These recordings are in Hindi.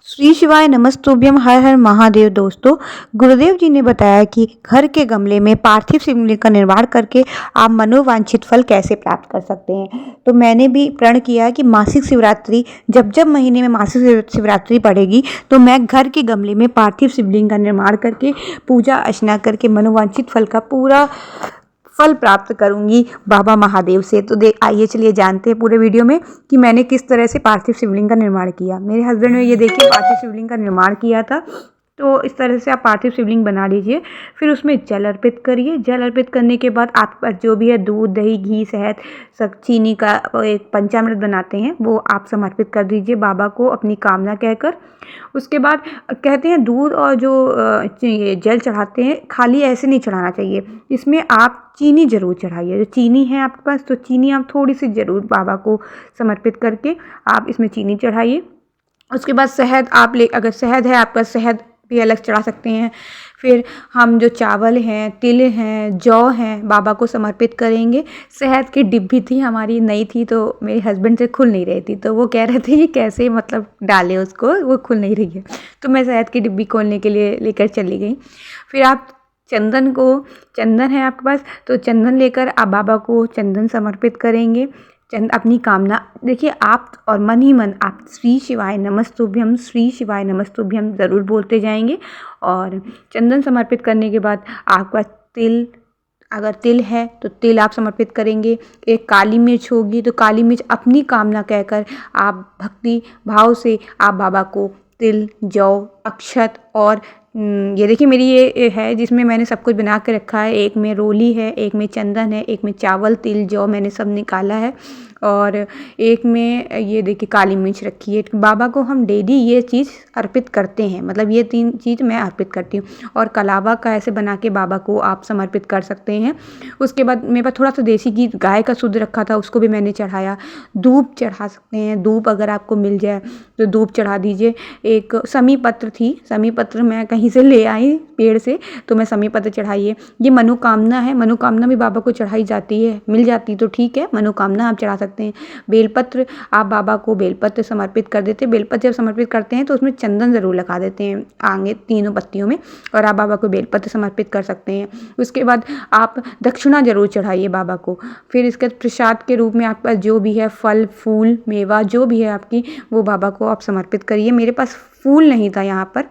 श्री शिवाय नमस्तुभ्यम हर हर महादेव। दोस्तों, गुरुदेव जी ने बताया कि घर के गमले में पार्थिव शिवलिंग का निर्माण करके आप मनोवांछित फल कैसे प्राप्त कर सकते हैं। तो मैंने भी प्रण किया कि मासिक शिवरात्रि जब जब महीने में मासिक शिवरात्रि पड़ेगी तो मैं घर के गमले में पार्थिव शिवलिंग का निर्माण करके पूजा अर्चना करके मनोवांछित फल का पूरा फल प्राप्त करूंगी बाबा महादेव से। तो आइए चलिए जानते हैं पूरे वीडियो में कि मैंने किस तरह से पार्थिव शिवलिंग का निर्माण किया। मेरे हस्बैंड ने ये देखिए पार्थिव शिवलिंग का निर्माण किया था। तो इस तरह से आप पार्थिव शिवलिंग बना लीजिए। फिर उसमें जल अर्पित करिए। जल अर्पित करने के बाद आपके पास जो भी है दूध, दही, घी, शहद, सब चीनी का एक पंचामृत बनाते हैं वो आप समर्पित कर दीजिए बाबा को अपनी कामना कहकर। उसके बाद कहते हैं दूध और जो ये जल चढ़ाते हैं खाली ऐसे नहीं चढ़ाना चाहिए, इसमें आप चीनी ज़रूर चढ़ाइए। जो चीनी है आपके पास तो चीनी आप थोड़ी सी ज़रूर बाबा को समर्पित करके आप इसमें चीनी चढ़ाइए। उसके बाद शहद आप अगर शहद है आपका शहद भी अलग चढ़ा सकते हैं। फिर हम जो चावल हैं, तिल हैं, जौ हैं बाबा को समर्पित करेंगे। शहद की डिब्बी थी हमारी, नई थी तो मेरे हस्बैंड से खुल नहीं रही थी, तो वो कह रहे थे कि कैसे मतलब डालें उसको, वो खुल नहीं रही है। तो मैं शहद की डिब्बी खोलने के लिए लेकर चली गई। फिर आप चंदन है आपके पास तो चंदन लेकर आप बाबा को चंदन समर्पित करेंगे। अपनी कामना देखिए आप और मन ही मन आप श्री शिवाय नमस्तुभ्यम, श्री शिवाय नमस्तुभ्यम ज़रूर बोलते जाएंगे। और चंदन समर्पित करने के बाद आपका तिल, अगर तिल है तो तिल आप समर्पित करेंगे। एक काली मिर्च होगी तो काली मिर्च अपनी कामना कहकर आप भक्ति भाव से आप बाबा को तिल, जौ, अक्षत और ये देखिए मेरी ये है जिसमें मैंने सब कुछ बना के रखा है। एक में रोली है, एक में चंदन है, एक में चावल, तिल, जौ मैंने सब निकाला है और एक में ये देखिए काली मिर्च रखी है। बाबा को हम डेली ये चीज़ अर्पित करते हैं, मतलब ये 3 चीज़ मैं अर्पित करती हूँ। और कलावा का ऐसे बना के बाबा को आप समर्पित कर सकते हैं। उसके बाद मेरे पास थोड़ा सा देसी घी गाय का शुद्ध रखा था, उसको भी मैंने चढ़ाया। धूप चढ़ा सकते हैं, धूप अगर आपको मिल जाए तो धूप चढ़ा दीजिए। एक समी पत्र थी, समी पत्र मैं कहीं से ले आई पेड़ से, तो मैं समी पत्र चढ़ाइए। ये मनोकामना है, मनोकामना भी बाबा को चढ़ाई जाती है, मिल जाती तो ठीक है, मनोकामना आप चढ़ा सकते हैं। बेलपत्र आप बाबा को बेलपत्र समर्पित कर देते हैं। बेलपत्र जब समर्पित करते हैं तो उसमें चंदन ज़रूर लगा देते हैं आगे तीनों पत्तियों में, और आप बाबा को बेलपत्र समर्पित कर सकते हैं। उसके बाद आप दक्षिणा ज़रूर चढ़ाइए बाबा को। फिर इसके प्रसाद के रूप में आपके पास जो भी है फल, फूल, मेवा जो भी है आपकी, वो बाबा को आप समर्पित करिए। मेरे पास फूल नहीं था यहाँ पर,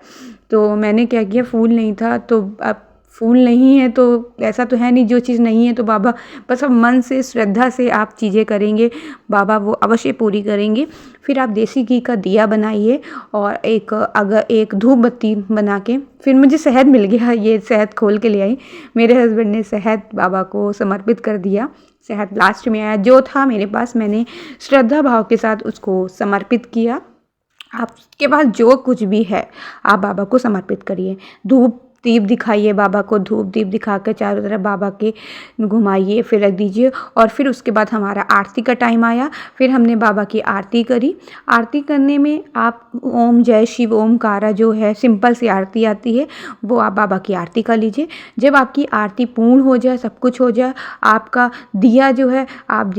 तो मैंने क्या किया, फूल नहीं था तो अब फूल नहीं है तो ऐसा तो है नहीं, जो चीज़ नहीं है तो बाबा बस अब मन से श्रद्धा से आप चीज़ें करेंगे, बाबा वो अवश्य पूरी करेंगे। फिर आप देसी घी का दिया बनाइए और एक धूप बत्ती बना के, फिर मुझे शहद मिल गया, ये शहद खोल के ले आई। मेरे हस्बैंड ने शहद बाबा को समर्पित कर दिया। शहद लास्ट में आया, जो था मेरे पास मैंने श्रद्धा भाव के साथ उसको समर्पित किया। आपके पास जो कुछ भी है आप बाबा को समर्पित करिए। धूप दीप दिखाइए बाबा को, धूप दीप दिखा कर चारों तरफ बाबा के घुमाइए, फिर रख दीजिए। और फिर उसके बाद हमारा आरती का टाइम आया। फिर हमने बाबा की आरती करी। आरती करने में आप ओम जय शिव ओमकारा जो है सिंपल सी आरती आती है, वो आप बाबा की आरती कर लीजिए। जब आपकी आरती पूर्ण हो जाए, सब कुछ हो जाए, आपका दिया जो है आप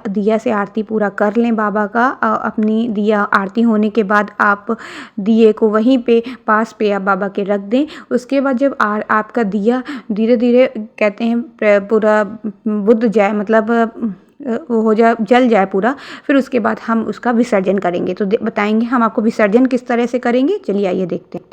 दिया से आरती पूरा कर लें बाबा का। अपनी दिया आरती होने के बाद आप दिए को वहीं पे पास पे आप बाबा के रख दें। उसके बाद जब आपका दिया धीरे धीरे कहते हैं पूरा बुझ जाए, मतलब हो जाए, जल जाए पूरा, फिर उसके बाद हम उसका विसर्जन करेंगे। तो बताएंगे हम आपको विसर्जन किस तरह से करेंगे, चलिए आइए देखते हैं।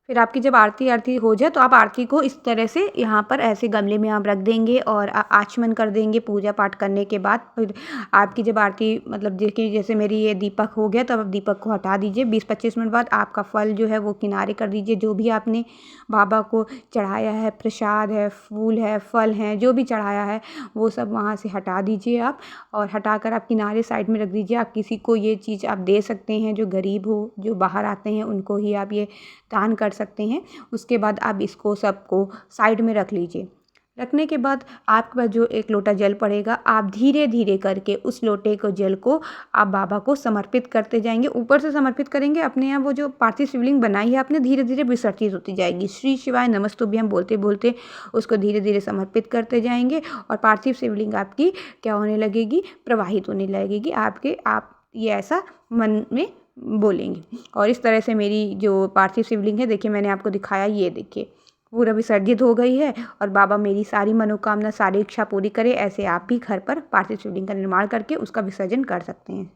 फिर आपकी जब आरती हो जाए तो आप आरती को इस तरह से यहाँ पर ऐसे गमले में आप रख देंगे और आचमन कर देंगे पूजा पाठ करने के बाद। फिर आपकी जब आरती मतलब देखिए जैसे मेरी ये दीपक हो गया, तब आप दीपक को हटा दीजिए। 20-25 मिनट बाद आपका फल जो है वो किनारे कर दीजिए। जो भी आपने बाबा को चढ़ाया है, प्रसाद है, फूल है, फल हैं, जो भी चढ़ाया है वो सब वहाँ से हटा दीजिए आप, और हटा कर आप किनारे साइड में रख दीजिए। आप किसी को ये चीज़ आप दे सकते हैं, जो गरीब हो, जो बाहर आते हैं उनको ही आप ये दान कर सकते हैं। उसके बाद आप इसको सबको साइड में रख लीजिए। रखने के बाद आपके पास जो 1 लोटा जल पड़ेगा, आप धीरे धीरे करके उस लोटे को जल को आप बाबा को समर्पित करते जाएंगे। ऊपर से समर्पित करेंगे, अपने यहाँ वो जो पार्थिव शिवलिंग बनाई है आपने धीरे धीरे विसर्जित होती जाएगी। श्री शिवाय नमस्तुभ्यम बोलते बोलते उसको धीरे धीरे समर्पित करते जाएंगे और पार्थिव शिवलिंग आपकी क्या होने लगेगी, प्रवाहित होने लगेगी। आप ये ऐसा मन में बोलेंगे। और इस तरह से मेरी जो पार्थिव शिवलिंग है, देखिए मैंने आपको दिखाया, ये देखिए पूरा विसर्जित हो गई है और बाबा मेरी सारी मनोकामना, सारी इच्छा पूरी करे। ऐसे आप भी घर पर पार्थिव शिवलिंग का निर्माण करके उसका विसर्जन कर सकते हैं।